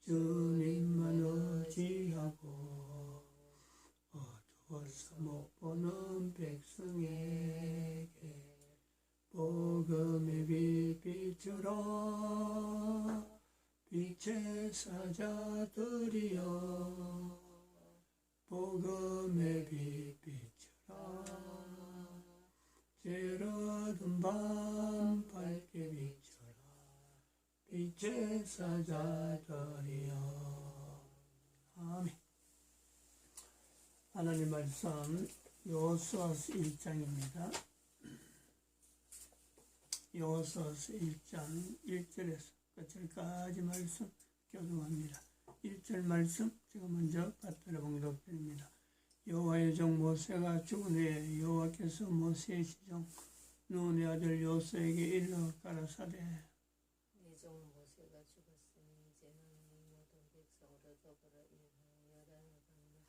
주님만 의지하고 어두워서 못 보는 백성에게 복음의 빛 비추라. 빛의 사자들이여 복음의 빛 비추라. 제러든 밤 밝게 비춰라. 빛의 사자들이여. 아멘. 하나님 말씀 여호수아서 1장입니다. 여호수아서 1장 1절에서 끝절까지 말씀 교독합니다. 1절 말씀 제가 먼저 받들어 봉독드립니다. 여호와의 종 모세가 죽은 후에 여호와께서 모세의 시종 눈의 아들 여호수아에게 일러 가라사대 내 종 모세가 죽었으니 이제는 모든 백성으로 더불어 인하여 여단을 건너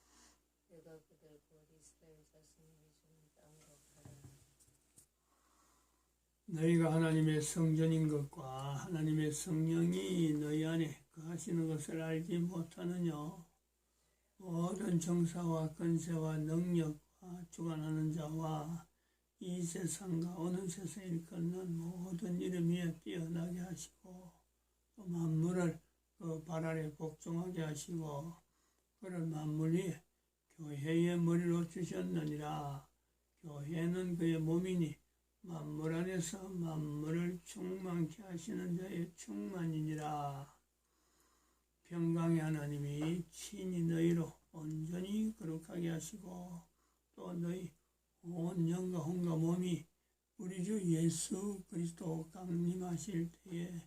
내가 그들 곧 이스라엘 자손에게 주는 땅으로 가라. 너희가 하나님의 성전인 것과 하나님의 성령이 너희 안에 거하시는 것을 알지 못하느냐. 모든 정사와 권세와 능력과 주관하는 자와 이 세상과 어느 세상에 일컫는 모든 이름 위에 뛰어나게 하시고 또 만물을 그 발 아래 복종하게 하시고 그를 만물 위에 교회의 머리로 주셨느니라. 교회는 그의 몸이니 만물 안에서 만물을 충만케 하시는 자의 충만이니라. 평강의 하나님이 친히 너희로 온전히 거룩하게 하시고 또 너희 온 영과 혼과 몸이 우리 주 예수 그리스도 강림하실 때에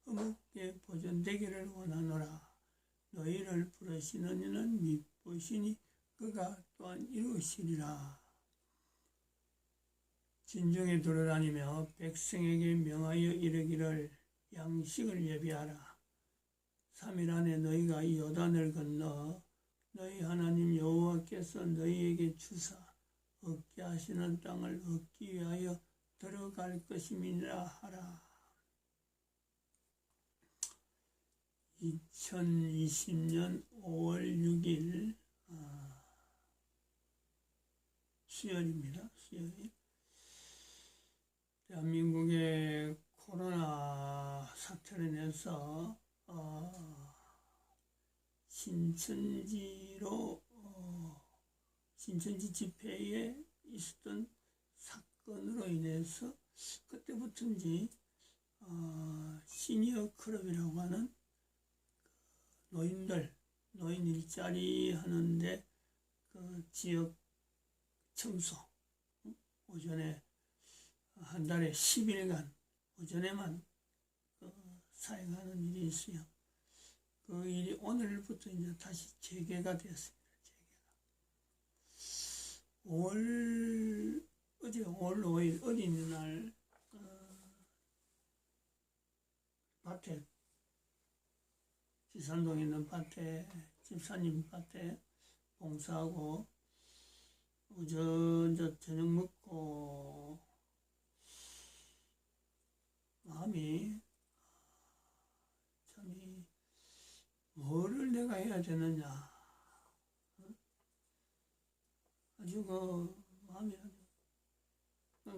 흐뭇게 보존되기를 원하노라. 너희를 부르시는 이는 미쁘시니 그가 또한 이루시리라. 진정에 돌아다니며 백성에게 명하여 이르기를 양식을 예비하라. 3일 안에 너희가 요단을 건너 너희 하나님 여호와께서 너희에게 주사 얻게 하시는 땅을 얻기 위하여 들어갈 것임이라 하라. 2020년 5월 6일 수요일입니다. 수요일. 대한민국의 코로나 사태로 인해서 신천지 집회에 있었던 사건으로 인해서 그때부터인지 시니어 클럽이라고 하는 노인 일자리 하는데 그 지역 청소 오전에 한 달에 10일간 오전에만 사용하는 일이 있어요. 그 일이 오늘부터 이제 다시 재개가 되었습니다. 어제 5월 5일 어린이날 밭에 지산동에 있는 밭에 집사님 밭에 봉사하고 오전 저녁 먹고 마음이 참이 뭐를 내가 해야 되느냐. 아주 마음이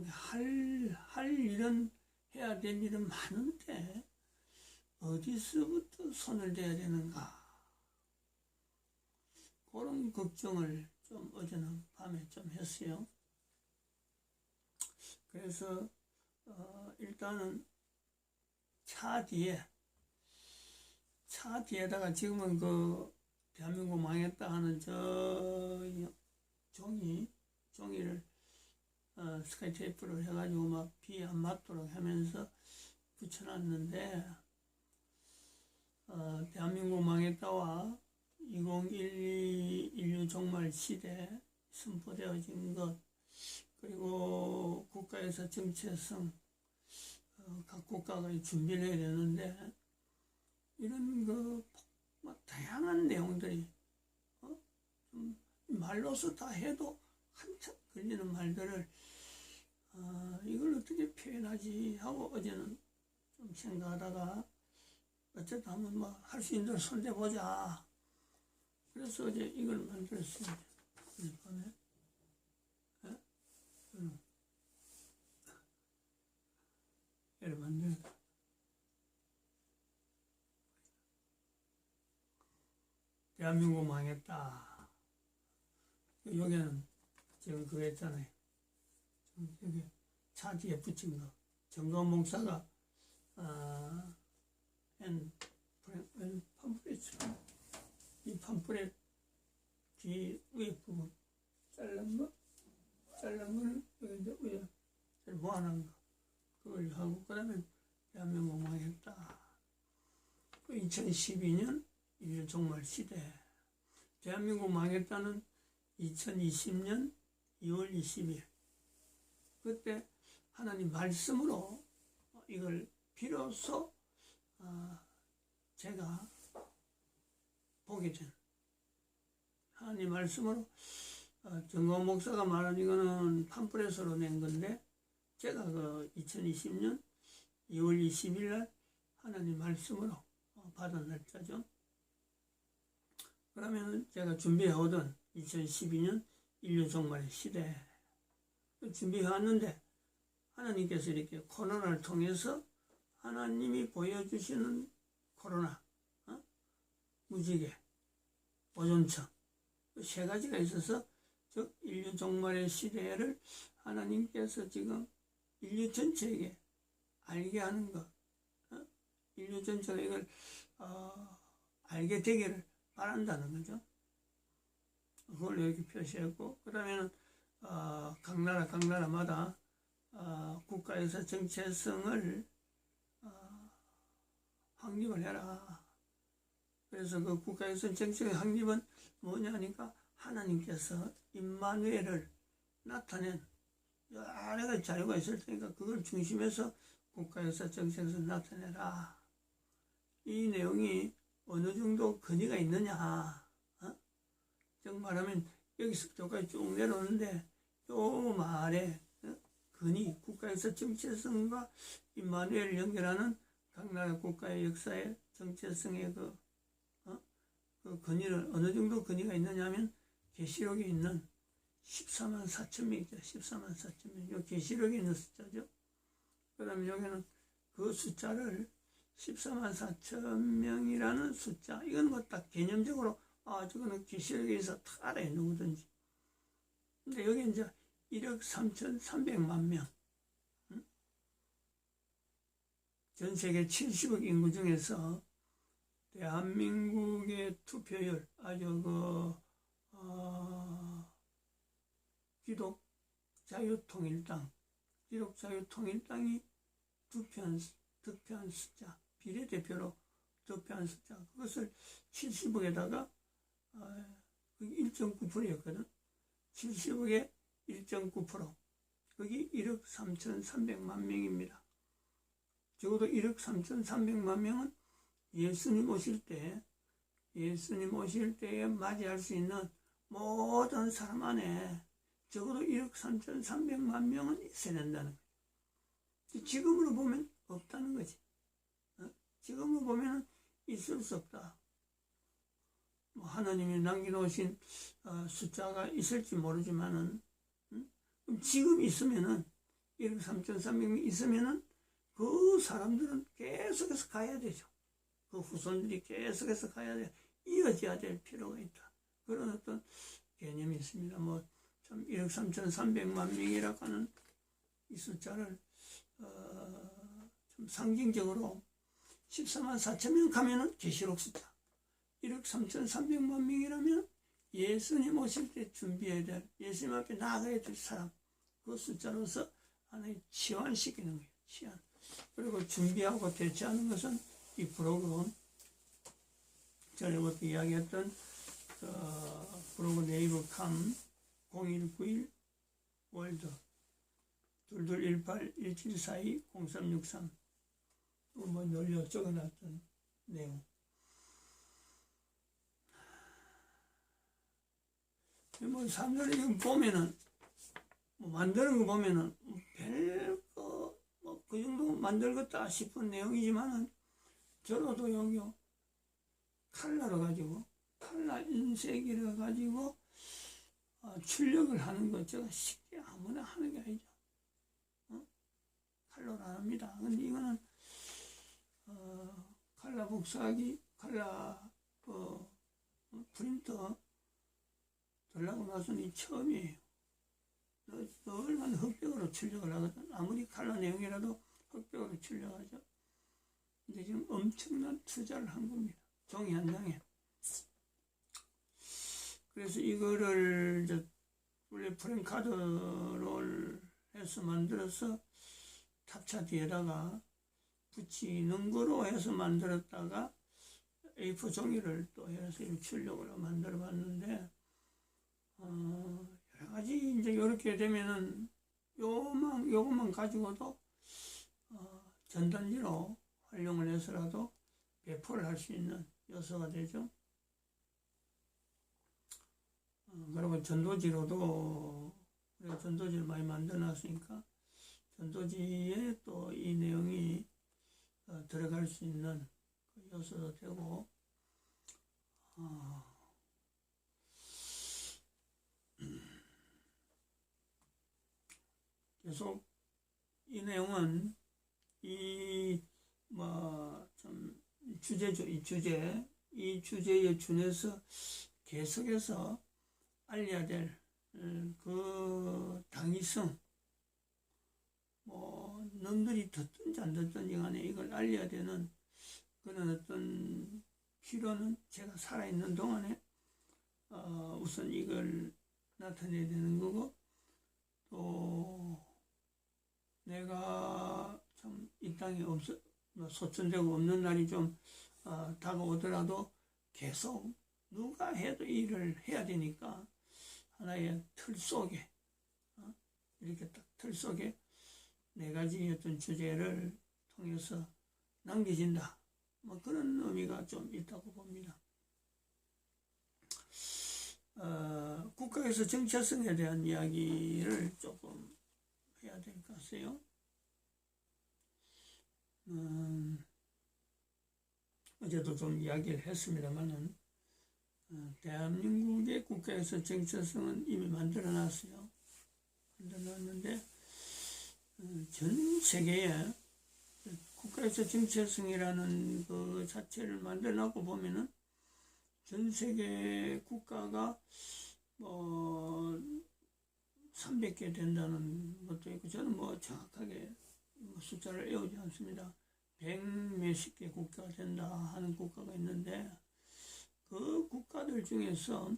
할 일은 해야 될 일은 많은데 어디서부터 손을 대야 되는가. 그런 걱정을 좀 어제는 밤에 좀 했어요. 그래서 일단은 차 뒤에다가 지금은 그 대한민국 망했다 하는 종이를 스카이 테이프로 해가지고 막 비 안 맞도록 하면서 붙여놨는데 대한민국 망했다와 2012 종말 시대 선포되어진 것 그리고 국가에서 정체성 각 국가가 준비를 해야 되는데 이런 막 다양한 내용들이 좀 말로서 다 해도 한참 걸리는 말들을 이걸 어떻게 표현하지 하고 어제는 좀 생각하다가 어쨌든 한번 뭐 할 수 있는 대로 손대보자. 그래서 이제 이걸 만들었어요. 이 밤에. 이걸 만들었어요. 대한민국 망했다. 여기는 지금 그거 있잖아요. 여기 차지에 붙인 거. 정건 목사가 팜플렛이죠. 이 팜플렛 뒤 위에 부분 잘른 거는 여기 이제 위에 모아놓은 거 그걸 하고 그다음에 대한민국 망했다. 2012년 인류 종말 시대. 대한민국 망했다는 2020년 2월 20일. 그때 하나님 말씀으로 이걸 비로소 제가 보게 된 하나님 말씀으로 정건 목사가 말한 이거는 팜플렛으로 낸 건데 제가 그 2020년 2월 20일 날 하나님 말씀으로 받은 날짜죠. 그러면 제가 준비해오던 2012년 인류 종말의 시대 준비해왔는데 하나님께서 이렇게 코로나를 통해서 하나님이 보여주시는 코로나, 무지개, 오존청 세 가지가 있어서 즉 인류 종말의 시대를 하나님께서 지금 인류 전체에게 알게 하는 것, 인류 전체가 이걸 알게 되기를 바란다는 거죠. 그걸 이렇게 표시했고 그 다음에는 각 나라마다 국가에서 정체성을 확립을 해라. 그래서 그 국가에서 정체성 확립은 뭐냐니까 하나님께서 임마누엘을 나타낸 여러 가지 자료가 있을 테니까 그걸 중심해서 국가에서 정체성을 나타내라. 이 내용이 어느 정도 근위가 있느냐. 즉 말하면 여기서 저까지 쭉 내려오는데 요 말에 근위, 국가에서 정체성과 임마누엘을 연결하는 각 나라 국가의 역사의 정체성의 그 근위를 어느 정도 근위가 있느냐 하면 계시록에 있는 14만 4천 명이죠. 14만 4천 명. 요 계시록에 있는 숫자죠. 그 다음에 여기는 그 숫자를 14만 4천 명이라는 숫자. 이건 뭐 딱 개념적으로 저거는 계시록에서 다 알아있는 거든지. 근데 여기 이제 1억 3,300만 명. 전 세계 70억 인구 중에서 대한민국의 투표율, 아주 기독 자유통일당, 기독 자유통일당이 득표한 숫자, 비례대표로 득표한 숫자, 그것을 70억에다가 1.9%였거든. 70억에 1.9%. 거기 1억 3,300만 명입니다. 적어도 1억 3,300만 명은 예수님 오실 때에 맞이할 수 있는 모든 사람 안에 적어도 1억 3,300만 명은 있어야 된다는 거죠. 지금으로 보면 없다는 거지. 지금으로 보면 있을 수 없다. 뭐 하나님이 남겨놓으신 숫자가 있을지 모르지만은 그럼 지금 있으면은 1억 3,300명 있으면은 그 사람들은 계속해서 가야 되죠. 그 후손들이 계속해서 가야 돼. 이어져야 될 필요가 있다. 그런 어떤 개념이 있습니다. 뭐 참 1억 3,300만 명이라고 하는 이 숫자를 좀 상징적으로 14만 4천 명 가면은 계시록 숫자. 1억 3,300만 명이라면 예수님 오실 때 준비해야 될, 예수님 앞에 나가야 될 사람, 그 숫자로서 하나의 치환시키는 거예요. 치환. 그리고 준비하고 대처하는 것은 이 프로그램, 전에부터 이야기했던 프로그 네이버 캄 0191 월드 2218-1742-0363 뭐 놀려 적어놨던 내용. 뭐 사람들이 지금 보면은 뭐 만드는 거 보면은 별거 뭐 그 정도 만들겠다 싶은 내용이지만은 저로도 여기요 칼라로 가지고 칼라 인쇄기를 가지고 출력을 하는 거 제가 쉽게 아무나 하는 게 아니죠. 칼라로 안 합니다. 근데 이거는 칼라 복사하기, 칼라 프린터 들라고 나서는 이 처음이에요. 얼마나 흑백으로 출력을 하거든. 아무리 칼라 내용이라도 흑백으로 출력하죠. 근데 지금 엄청난 투자를 한 겁니다. 종이 한 장에. 그래서 이거를 원래 프랭카드를 해서 만들어서 탑차 뒤에다가 붙이는 거로 해서 만들었다가 A4 종이를 또 해서 출력으로 만들어 봤는데 여러 가지 이제 이렇게 되면은 요것만 가지고도 전단지로 활용을 해서라도 배포를 할 수 있는 요소가 되죠. 그리고 전도지로도 우리가 전도지를 많이 만들어 놨으니까 전도지에 또 이 내용이 들어갈 수 있는 요소도 되고 계속 이 내용은 주제죠. 이 주제에 준해서 계속해서 알려야 될 그 당위성, 놈들이 듣든지 안 듣든지 간에 이걸 알려야 되는 그런 어떤 필요는 제가 살아있는 동안에 우선 이걸 나타내야 되는 거고, 또 내가 참 이 땅에 소천되고 없는 날이 좀 다가오더라도 계속 누가 해도 일을 해야 되니까 하나의 틀 속에 이렇게 딱 틀 속에 네 가지 어떤 주제를 통해서 남겨진다. 그런 의미가 좀 있다고 봅니다. 국가에서 정체성에 대한 이야기를 조금 해야 될 것 같아요. 어제도 좀 이야기를 했습니다만은 대한민국의 국가에서 정체성은 이미 만들어놨어요. 만들어놨는데 전 세계에 국가에서 정체성이라는 그 자체를 만들어놨고 보면은 전 세계 국가가 300개 된다는 것도 있고, 저는 정확하게 숫자를 외우지 않습니다. 100몇십 개 국가가 된다 하는 국가가 있는데, 그 국가들 중에서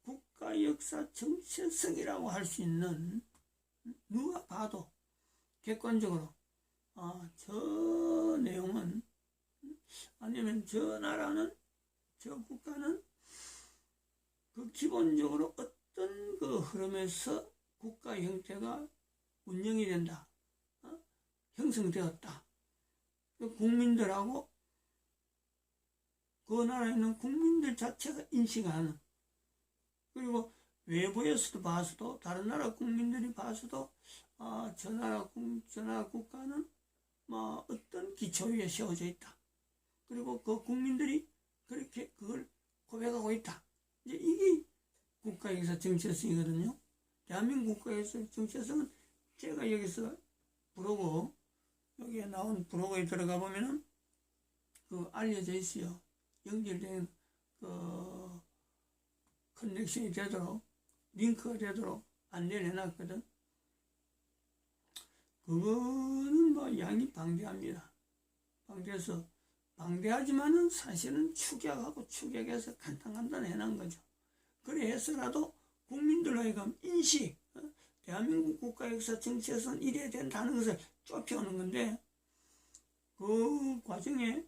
국가 역사 정체성이라고 할 수 있는, 누가 봐도 객관적으로 저 내용은, 아니면 저 나라는, 저 국가는 그 기본적으로 어떤 그 흐름에서 국가 형태가 운영이 된다, 형성되었다. 국민들하고 그 나라에 있는 국민들 자체가 인식하는, 그리고 외부에서도 봐서도, 다른 나라 국민들이 봐서도 저 나라 국가는 어떤 기초 위에 세워져 있다. 그리고 그 국민들이 그렇게 그걸 고백하고 있다. 이제 이게 국가에서 정체성이거든요. 대한민국 국가에서 정체성은 제가 여기서 브로그, 여기에 나온 브로그에 들어가 보면은 그 알려져 있어요. 연결된 그 커넥션이 되도록, 링크가 되도록 안내를 해놨거든. 그거는 양이 방대합니다. 방대하지만은 사실은 축약해서 간단간단 해놓은 거죠. 그래 해서라도 국민들로 하여금 인식, 대한민국 국가 역사 정체성 이래야 된다는 것을 좁혀오는 건데, 그 과정에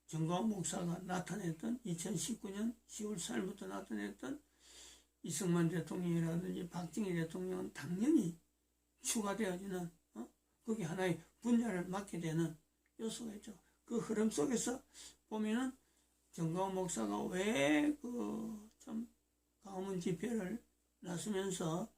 정광훈 목사가 나타냈던 2019년 10월 4일부터 나타냈던 이승만 대통령이라든지 박정희 대통령은 당연히 추가되어지는 거기 하나의 분야를 맡게 되는 요소가 있죠. 그 흐름 속에서 보면은 정광훈 목사가 왜 참 가문 집회를 나서면서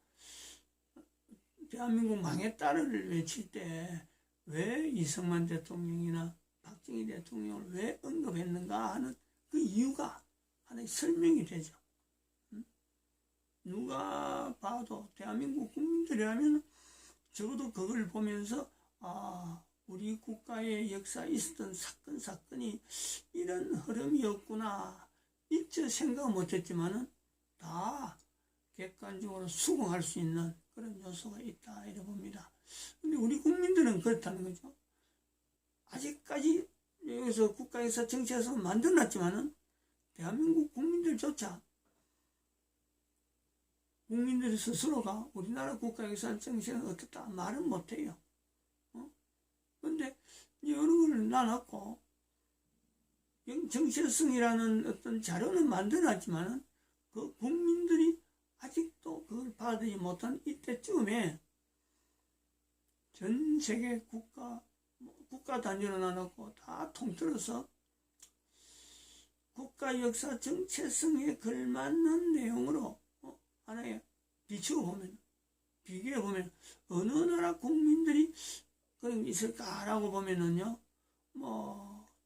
대한민국 망했다를 외칠 때 왜 이승만 대통령이나 박정희 대통령을 왜 언급했는가 하는 그 이유가 하나의 설명이 되죠. 누가 봐도 대한민국 국민들이라면 적어도 그걸 보면서 우리 국가의 역사에 있었던 사건이 이런 흐름이었구나, 미처 생각 못했지만은 다 객관적으로 수긍할 수 있는 그런 요소가 있다 이래 봅니다. 근데 우리 국민들은 그렇다는 거죠. 아직까지 여기서 국가역사 정치에서 만들어놨지만은 대한민국 국민들조차 국민들 스스로가 우리나라 국가역사 정치는 어떻다 말은 못해요. 그런데 여러 걸 놔놓고 정체성이라는 어떤 자료는 만들어놨지만은 그 국민들이 아직도 그걸 받지 못한 이때쯤에 전 세계 국가 단위로 나눠놓고 다 통틀어서 국가 역사 정체성에 걸맞는 내용으로 하나의 비교해 보면 어느 나라 국민들이 그런 게 있을까라고 보면은요,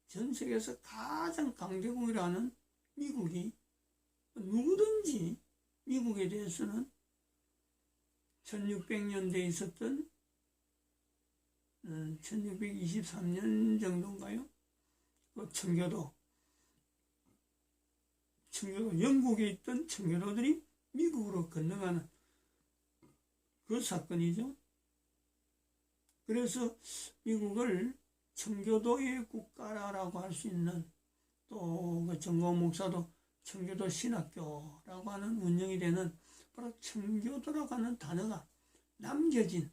전 세계에서 가장 강대국이라는 미국이, 누구든지 미국에 대해서는 1600년대에 있었던 1623년 정도인가요? 그 청교도 영국에 있던 청교도들이 미국으로 건너가는 그 사건이죠. 그래서 미국을 청교도의 국가라고 할 수 있는, 또 그 정광훈 목사도 청교도 신학교라고 하는 운영이 되는 바로 청교도라고 하는 단어가 남겨진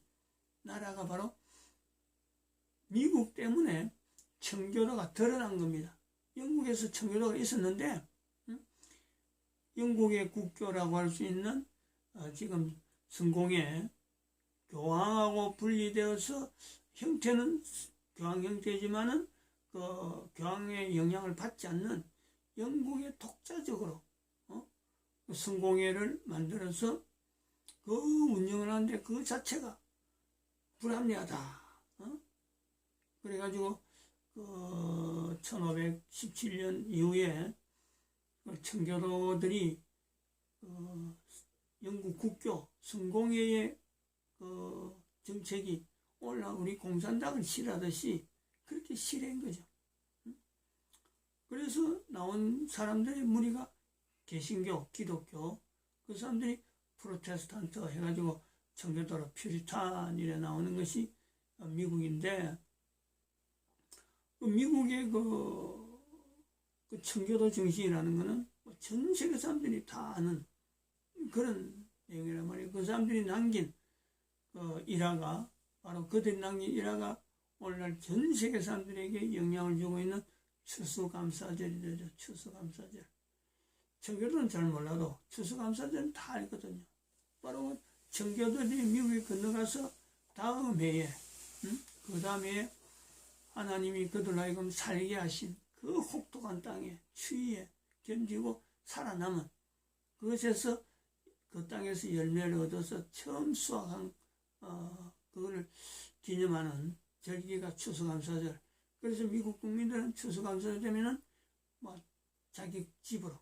나라가 바로 미국 때문에 청교도가 드러난 겁니다. 영국에서 청교도가 있었는데 영국의 국교라고 할 수 있는 지금 성공회 교황하고 분리되어서 형태는 교황 형태지만은 그 교황의 영향을 받지 않는 영국의 독자적으로 성공회를 만들어서 그 운영을 하는데 그 자체가 불합리하다. 그래가지고 그 1517년 이후에 청교도들이 영국 국교 성공회의 그 정책이 우리 공산당을 싫어하듯이 그렇게 싫어한 거죠. 그래서 나온 사람들의 무리가 개신교, 기독교, 그 사람들이 프로테스탄트 해가지고 청교도로 퓨리탄이래 나오는 것이 미국인데, 미국의 그 청교도 정신이라는 것은 전 세계 사람들이 다 아는 그런 내용이란 말이에요. 그 사람들이 남긴 그 일화가, 바로 그들이 남긴 일화가 오늘날 전 세계 사람들에게 영향을 주고 있는 추수감사절이 되죠. 추수감사절. 청교도는 잘 몰라도 추수감사절은 다 알거든요. 바로 청교도들이 미국에 건너가서 다음 해에, 그 다음에 하나님이 그들로 하여금 살게 하신 그 혹독한 땅에 추위에 견디고 살아남은 그것에서 그 땅에서 열매를 얻어서 처음 수확한 그거를 기념하는 절기가 추수감사절. 그래서 미국 국민들은 추수감사절 되면은 자기 집으로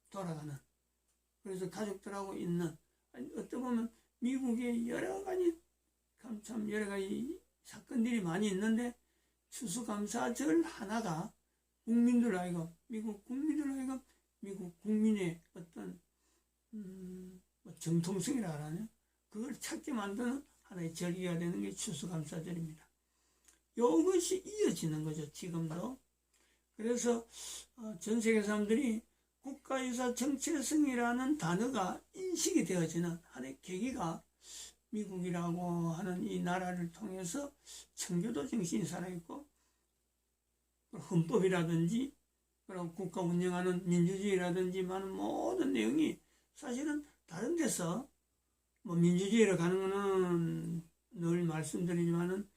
돌아가는, 그래서 가족들하고 있는, 어떻게 보면 미국의 여러 가지 사건들이 많이 있는데 추수감사절 하나가 국민들 하여금, 미국 국민들 하여금 미국 국민의 어떤 정통성이라 하나요? 그걸 찾게 만드는 하나의 절기가 되는 게 추수감사절입니다. 이것이 이어지는 거죠, 지금도. 그래서 전 세계 사람들이 국가유사 정체성이라는 단어가 인식이 되어지는 하나의 계기가 미국이라고 하는 이 나라를 통해서 청교도 정신이 살아있고, 헌법이라든지 그리고 국가 운영하는 민주주의라든지 많은 모든 내용이 사실은 다른 데서 민주주의로 가는 거는 늘 말씀드리지만은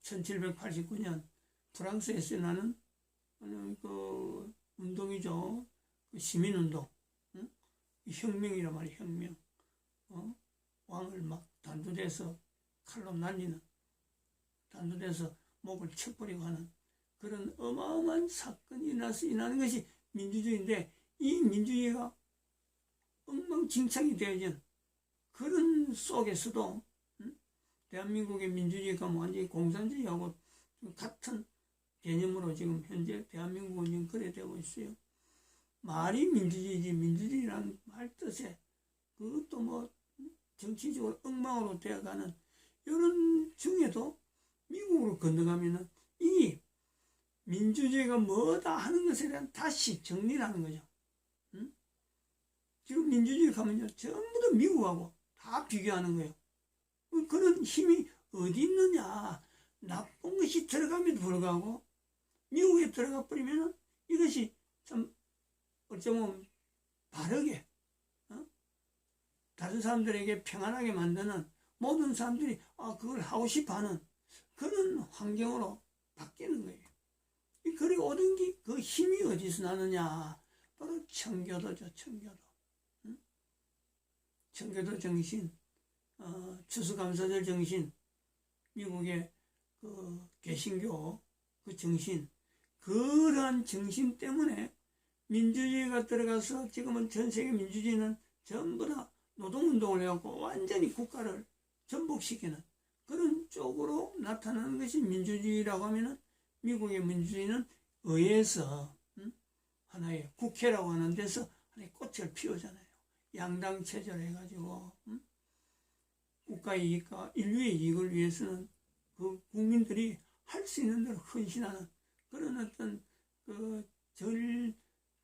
1789년 프랑스에서 나는 그 운동이죠. 그 시민운동, 혁명이란 말이에요. 혁명. 왕을 막 단두대에서 칼로 날리는, 단두대에서 목을 쳐버리고 하는 그런 어마어마한 사건이 일어나는 것이 민주주의인데, 이 민주주의가 엉망진창이 되어진 그런 속에서도 대한민국의 민주주의가 완전히 공산주의하고 같은 개념으로 지금 현재 대한민국은 지금 그래 되고 있어요. 말이 민주주의지, 민주주의라는 말 뜻에 그것도 뭐 정치적으로 엉망으로 되어가는 이런 중에도 미국으로 건너가면은 이 민주주의가 뭐다 하는 것에 대한 다시 정리를 하는 거죠. 지금 민주주의 가면요, 전부 다 미국하고 다 비교하는 거예요. 그런 힘이 어디 있느냐. 나쁜 것이 들어감에도 불구하고 미국에 들어가 버리면 이것이 참 어쩌면 바르게 다른 사람들에게 평안하게 만드는, 모든 사람들이 그걸 하고 싶어 하는 그런 환경으로 바뀌는 거예요. 그리고 오던 그 힘이 어디서 나느냐. 바로 청교도죠. 청교도 정신, 추수감사절 정신, 미국의 그 개신교 그 정신, 그러한 정신 때문에 민주주의가 들어가서 지금은 전 세계 민주주의는 전부 다 노동운동을 해갖고 완전히 국가를 전복시키는 그런 쪽으로 나타나는 것이 민주주의라고 하면은, 미국의 민주주의는 의회에서 하나의 국회라고 하는 데서 하나의 꽃을 피우잖아요. 양당 체제를 해가지고 국가의 이익과 인류의 이익을 위해서는 그 국민들이 할 수 있는 대로 헌신하는 그런 어떤 그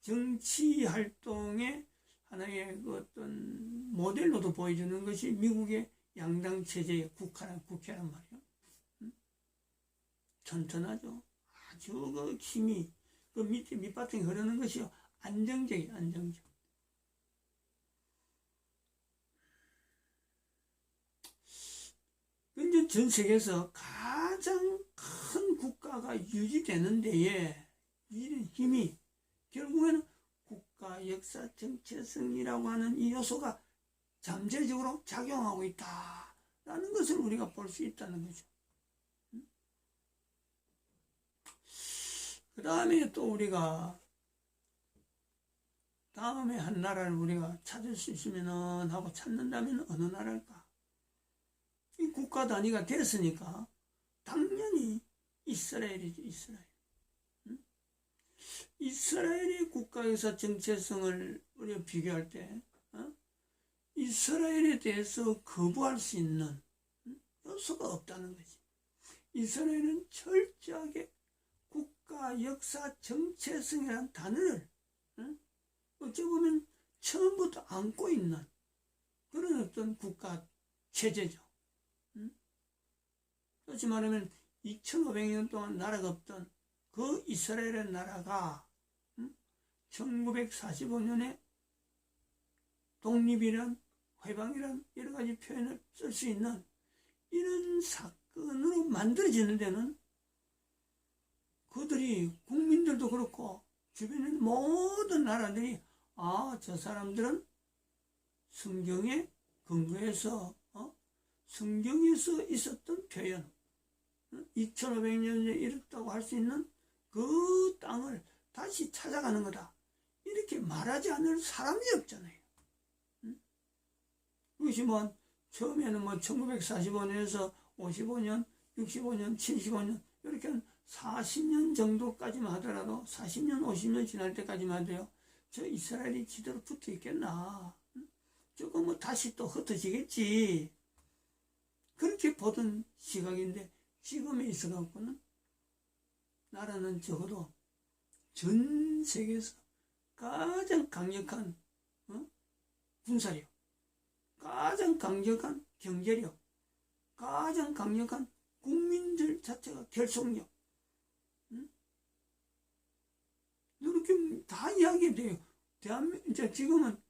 정치 활동의 하나의 그 어떤 모델로도 보여주는 것이 미국의 양당 체제의 국회란 말이에요. 튼튼하죠. 아주 그 힘이 그 밑에 밑바탕에 흐르는 것이요. 안정적이에요. 안정적. 현재 전 세계에서 가장 큰 국가가 유지되는 데에 이런 힘이 결국에는 국가 역사 정체성이라고 하는 이 요소가 잠재적으로 작용하고 있다라는 것을 우리가 볼 수 있다는 거죠. 그 다음에 또 우리가 다음에 한 나라를 우리가 찾을 수 있으면은 하고 찾는다면 어느 나라일까? 이 국가 단위가 됐으니까 당연히 이스라엘이죠. 이스라엘의 국가에서 정체성을 우리가 비교할 때 이스라엘에 대해서 거부할 수 있는 요소가 없다는 거지. 이스라엘은 철저하게 국가 역사 정체성이라는 단어를 어찌 보면 처음부터 안고 있는 그런 어떤 국가 체제죠. 다시 말하면 2500년 동안 나라가 없던 그 이스라엘의 나라가 1945년에 독립이란 회방이란 여러 가지 표현을 쓸 수 있는 이런 사건으로 만들어지는 데는 그들이 국민들도 그렇고 주변의 모든 나라들이 저 사람들은 성경에 근거해서 성경에서 있었던 표현 2500년에 이뤘다고 할 수 있는 그 땅을 다시 찾아가는 거다. 이렇게 말하지 않을 사람이 없잖아요. 그것이 뭐 처음에는 1945년에서 55년, 65년, 75년 이렇게 한 40년 정도까지만 하더라도 40년, 50년 지날 때까지만 해도요. 저 이스라엘이 지대로 붙어 있겠나. 저거 다시 또 흩어지겠지. 그렇게 보던 시각인데 지금에 있어갖고는 나라는 적어도 전 세계에서 가장 강력한 군사력, 가장 강력한 경제력, 가장 강력한 국민들 자체가 결속력 이렇게 다 이야기해야 돼요. 이제 지금은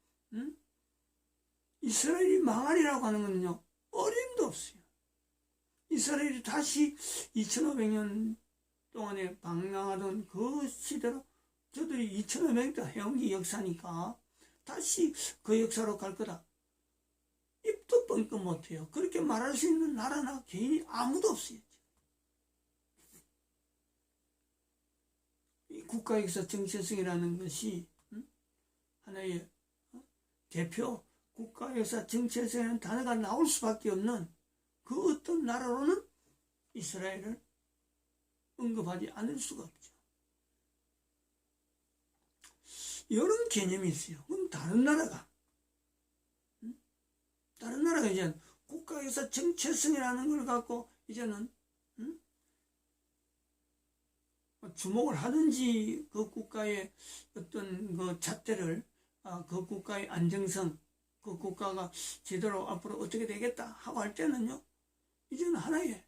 이스라엘이 망하리라고 하는 거는요 어림도 없어요. 이스라엘이 다시 2500년 동안에 방랑하던 그 시대로 저들이 2500년 해온 게 역사니까 다시 그 역사로 갈 거다. 입도 뻥끗 못해요. 그렇게 말할 수 있는 나라나 개인이 아무도 없어요. 이 국가에서 정체성이라는 것이 하나의 대표 국가에서 정체성이라는 단어가 나올 수밖에 없는 그 어떤 나라로는 이스라엘을 언급하지 않을 수가 없죠. 이런 개념이 있어요. 그럼 다른 나라가 이제 국가에서 정체성이라는 걸 갖고 이제는 주목을 하든지 그 국가의 어떤 그 잣대를 그 국가의 안정성, 그 국가가 제대로 앞으로 어떻게 되겠다 하고 할 때는요, 이제는 하나의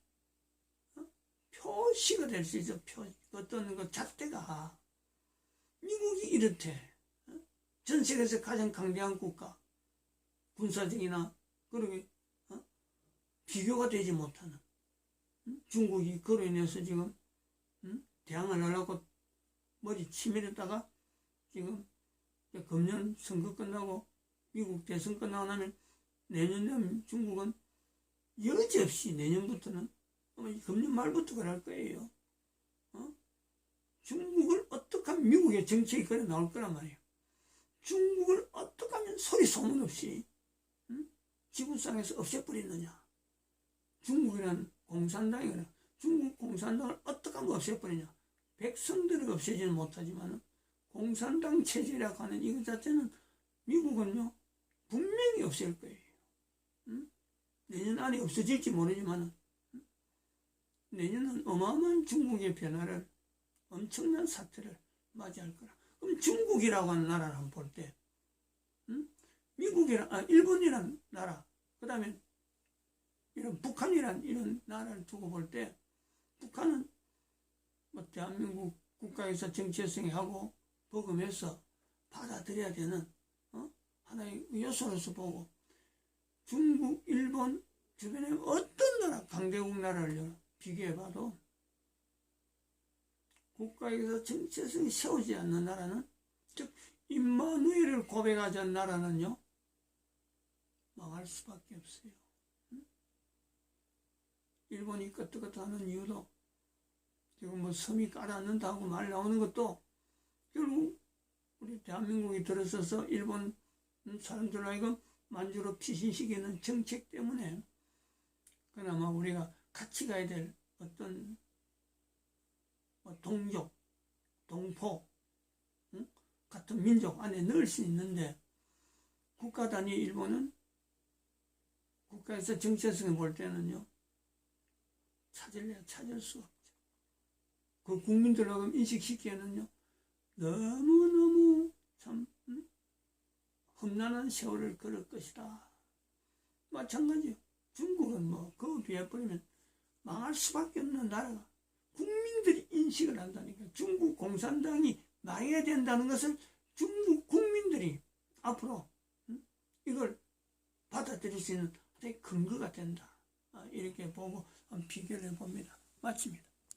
표시가 될 수 있죠. 어떤 그 잣대가 미국이 이렇대. 전 세계에서 가장 강대한 국가, 군사적이나 그러게 비교가 되지 못하는 중국이 그로 인해서 지금 대항을 하려고 머리 치밀었다가 지금 금년 선거 끝나고 미국 대선 끝나고 나면 내년 되면 중국은 여지없이 내년부터는 아마 금년 말부터 그럴 거예요. 중국을 어떻게 하면 미국의 정책이 그래 나올 거란 말이에요. 중국을 어떻게 하면 소리 소문 없이 지구상에서 없애버리느냐. 중국이란 공산당이라 중국 공산당을 어떻게 하면 없애버리냐. 백성들을 없애지는 못하지만 공산당 체제라고 하는 이것 자체는 미국은요 분명히 없앨 거예요. 내년 안에 없어질지 모르지만 내년은 어마어마한 중국의 변화를, 엄청난 사태를 맞이할 거라. 그럼 중국이라고 하는 나라를 한번 볼 때 일본이란 나라, 그 다음에 이런 북한이란 이런 나라를 두고 볼 때 북한은 뭐 대한민국 국가에서 정체성이 하고 복음해서 받아들여야 되는 하나의 요소로서 보고, 중국, 일본 주변에 어떤 나라, 강대국 나라를 비교해봐도 국가에서 정체성이 세우지 않는 나라는, 즉 임마누엘을 고백하지 않는 나라는요 망할 수밖에 없어요. 일본이 끄떡끄떡하는 이유도 지금 뭐 섬이 깔아앉는다고 말 나오는 것도 결국 우리 대한민국이 들어서서 일본 사람들 하여금 만주로 피신시키는 정책 때문에 그나마 우리가 같이 가야 될 어떤 동족, 동포 같은 민족 안에 넣을 수 있는데, 국가 단위 일본은 국가에서 정체성을 볼 때는요 찾을 수가 없죠. 그 국민들하고 인식시키기에는요 너무너무 참 험난한 세월을 걸을 것이다. 마찬가지요. 중국은 뭐 그거 비해버리면 망할 수밖에 없는 나라가 국민들이 인식을 한다니까. 중국 공산당이 망해야 된다는 것을 중국 국민들이 앞으로 이걸 받아들일 수 있는 근거가 된다. 이렇게 보고 비교를 해봅니다. 마칩니다.